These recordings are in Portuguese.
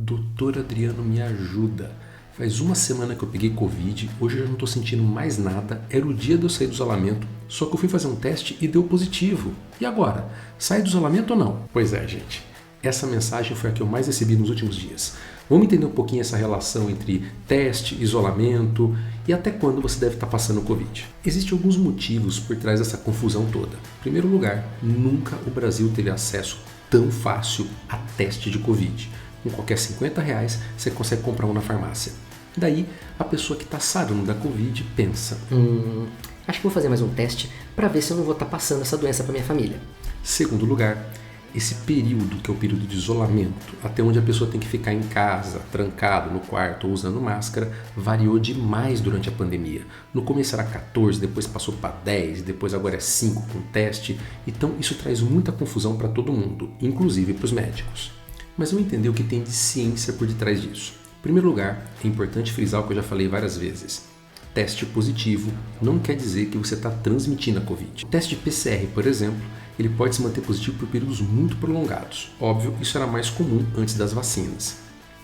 Doutor Adriano, me ajuda. Faz uma semana que eu peguei Covid, hoje eu já não estou sentindo mais nada, era o dia de eu sair do isolamento, só que eu fui fazer um teste e deu positivo. E agora? Sai do isolamento ou não? Pois é, gente. Essa mensagem foi a que eu mais recebi nos últimos dias. Vamos entender um pouquinho essa relação entre teste, isolamento e até quando você deve estar passando o Covid. Existem alguns motivos por trás dessa confusão toda. Em primeiro lugar, nunca o Brasil teve acesso tão fácil a teste de Covid. Com qualquer R$50 você consegue comprar um na farmácia. Daí, a pessoa que está sarando da Covid pensa: acho que vou fazer mais um teste para ver se eu não vou estar passando essa doença para minha família. Segundo lugar, esse período, que é o período de isolamento, até onde a pessoa tem que ficar em casa, trancado no quarto ou usando máscara, variou demais durante a pandemia. No começo era 14, depois passou para 10, depois agora é 5 com teste. Então isso traz muita confusão para todo mundo, inclusive para os médicos. Mas vamos entender o que tem de ciência por detrás disso. Em primeiro lugar, é importante frisar o que eu já falei várias vezes. Teste positivo não quer dizer que você está transmitindo a Covid. O teste de PCR, por exemplo, ele pode se manter positivo por períodos muito prolongados. Óbvio, isso era mais comum antes das vacinas.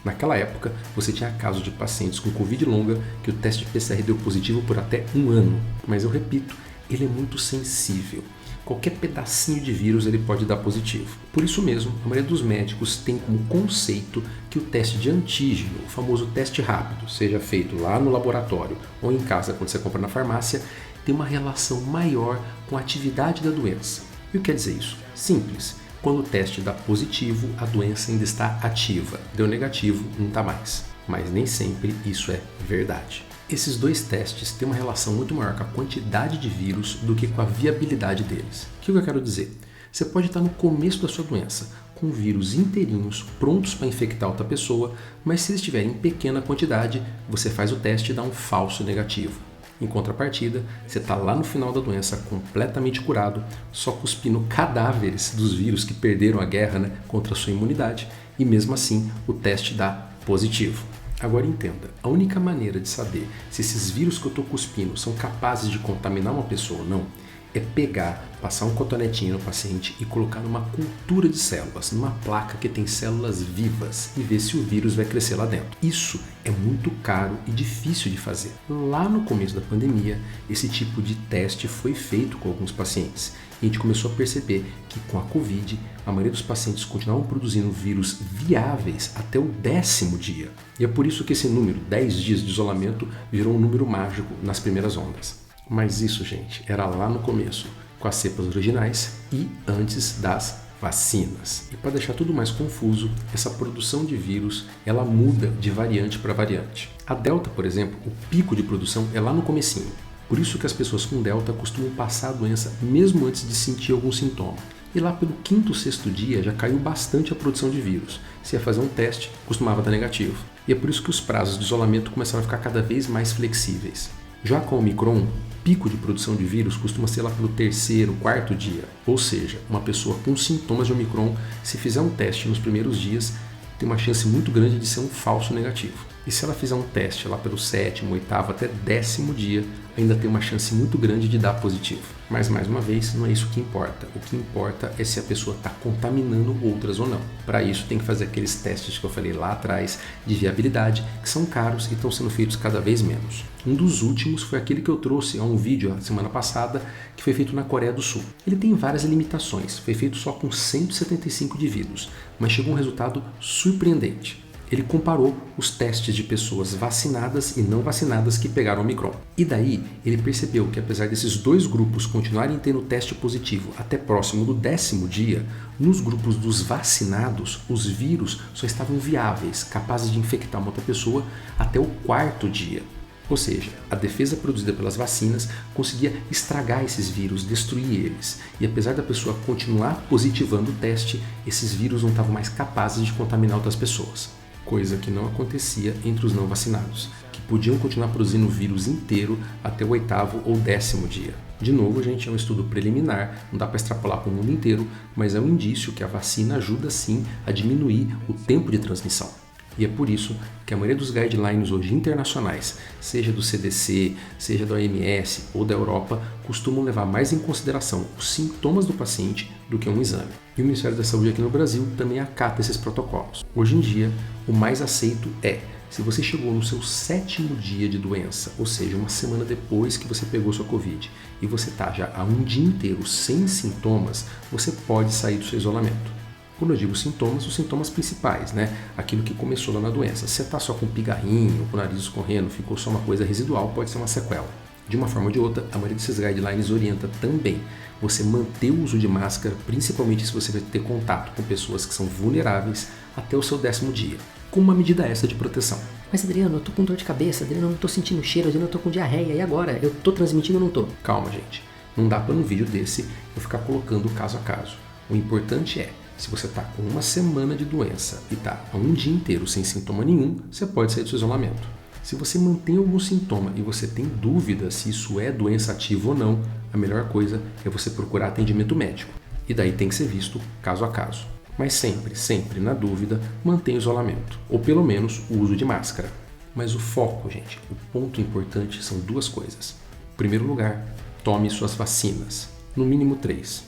Naquela época, você tinha casos de pacientes com Covid longa que o teste de PCR deu positivo por até 1 ano. Mas eu repito, ele é muito sensível. Qualquer pedacinho de vírus ele pode dar positivo. Por isso mesmo, a maioria dos médicos tem como conceito que o teste de antígeno, o famoso teste rápido, seja feito lá no laboratório ou em casa quando você compra na farmácia, tem uma relação maior com a atividade da doença. E o que quer dizer isso? Simples. Quando o teste dá positivo, a doença ainda está ativa. Deu negativo, não está mais. Mas nem sempre isso é verdade. Esses dois testes têm uma relação muito maior com a quantidade de vírus do que com a viabilidade deles. O que eu quero dizer? Você pode estar no começo da sua doença, com vírus inteirinhos, prontos para infectar outra pessoa, mas se eles estiverem em pequena quantidade, você faz o teste e dá um falso negativo. Em contrapartida, você está lá no final da doença completamente curado, só cuspindo cadáveres dos vírus que perderam a guerra, contra a sua imunidade, e mesmo assim o teste dá positivo. Agora entenda, a única maneira de saber se esses vírus que eu estou cuspindo são capazes de contaminar uma pessoa ou não é pegar, passar um cotonetinho no paciente e colocar numa cultura de células, numa placa que tem células vivas e ver se o vírus vai crescer lá dentro. Isso é muito caro e difícil de fazer. Lá no começo da pandemia, esse tipo de teste foi feito com alguns pacientes e a gente começou a perceber que com a Covid, a maioria dos pacientes continuavam produzindo vírus viáveis até o 10º dia. E é por isso que esse número, 10 dias de isolamento, virou um número mágico nas primeiras ondas. Mas isso, gente, era lá no começo, com as cepas originais e antes das vacinas. E para deixar tudo mais confuso, essa produção de vírus, ela muda de variante para variante. A Delta, por exemplo, o pico de produção é lá no comecinho. Por isso que as pessoas com Delta costumam passar a doença mesmo antes de sentir algum sintoma. E lá pelo 5º, 6º dia já caiu bastante a produção de vírus. Se ia fazer um teste, costumava dar negativo. E é por isso que os prazos de isolamento começaram a ficar cada vez mais flexíveis. Já com o Omicron, o pico de produção de vírus costuma ser lá pelo 3º, 4º dia. Ou seja, uma pessoa com sintomas de Omicron, se fizer um teste nos primeiros dias, tem uma chance muito grande de ser um falso negativo. E se ela fizer um teste lá pelo 7º, 8º até 10º dia, ainda tem uma chance muito grande de dar positivo. Mas, mais uma vez, não é isso que importa. O que importa é se a pessoa está contaminando outras ou não. Para isso, tem que fazer aqueles testes que eu falei lá atrás, de viabilidade, que são caros e estão sendo feitos cada vez menos. Um dos últimos foi aquele que eu trouxe a um vídeo a semana passada, que foi feito na Coreia do Sul. Ele tem várias limitações, foi feito só com 175 indivíduos, mas chegou a um resultado surpreendente. Ele comparou os testes de pessoas vacinadas e não vacinadas que pegaram Omicron. E daí, ele percebeu que apesar desses dois grupos continuarem tendo teste positivo até próximo do 10º dia, nos grupos dos vacinados, os vírus só estavam viáveis, capazes de infectar uma outra pessoa até o 4º dia. Ou seja, a defesa produzida pelas vacinas conseguia estragar esses vírus, destruir eles. E apesar da pessoa continuar positivando o teste, esses vírus não estavam mais capazes de contaminar outras pessoas. Coisa que não acontecia entre os não vacinados, que podiam continuar produzindo o vírus inteiro até o 8º ou 10º dia. De novo, gente, é um estudo preliminar, não dá para extrapolar para o mundo inteiro, mas é um indício que a vacina ajuda sim a diminuir o tempo de transmissão. E é por isso que a maioria dos guidelines hoje internacionais, seja do CDC, seja da OMS ou da Europa, costumam levar mais em consideração os sintomas do paciente do que um exame. E o Ministério da Saúde aqui no Brasil também acata esses protocolos. Hoje em dia, o mais aceito é: se você chegou no seu 7º dia de doença, ou seja, uma semana depois que você pegou sua Covid, e você está já há um dia inteiro sem sintomas, você pode sair do seu isolamento. Quando eu digo sintomas, os sintomas principais, né? Aquilo que começou lá na doença. Se você está só com pigarrinho, com o nariz escorrendo, ficou só uma coisa residual, pode ser uma sequela. De uma forma ou de outra, a maioria desses guidelines orienta também você manter o uso de máscara, principalmente se você vai ter contato com pessoas que são vulneráveis, até o seu 10º dia, com uma medida extra de proteção. Mas Adriano, eu tô com dor de cabeça, Adriano, eu não tô sentindo cheiro, Adriano, eu tô com diarreia, e agora? Eu tô transmitindo ou não tô? Calma, gente. Não dá para num vídeo desse eu ficar colocando caso a caso. O importante é, se você está com uma semana de doença e está há um dia inteiro sem sintoma nenhum, você pode sair do seu isolamento. Se você mantém algum sintoma e você tem dúvida se isso é doença ativa ou não, a melhor coisa é você procurar atendimento médico. E daí tem que ser visto caso a caso. Mas sempre, na dúvida, mantenha o isolamento. Ou pelo menos o uso de máscara. Mas o foco, gente, o ponto importante são 2 coisas. Em primeiro lugar, tome suas vacinas. No mínimo 3.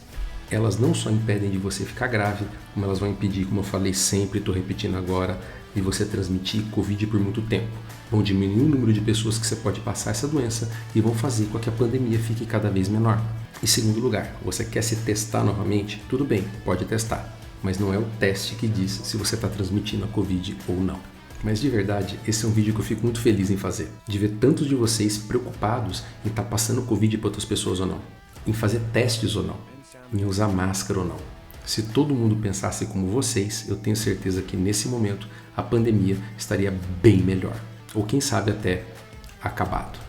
Elas não só impedem de você ficar grave, como elas vão impedir, como eu falei sempre, estou repetindo agora, de você transmitir Covid por muito tempo. Vão diminuir o número de pessoas que você pode passar essa doença e vão fazer com que a pandemia fique cada vez menor. Em segundo lugar, você quer se testar novamente? Tudo bem, pode testar, mas não é o teste que diz se você está transmitindo a Covid ou não. Mas de verdade, esse é um vídeo que eu fico muito feliz em fazer, de ver tantos de vocês preocupados em estar passando Covid para outras pessoas ou não, em fazer testes ou não, em usar máscara ou não. Se todo mundo pensasse como vocês, eu tenho certeza que nesse momento a pandemia estaria bem melhor. Ou quem sabe até acabado.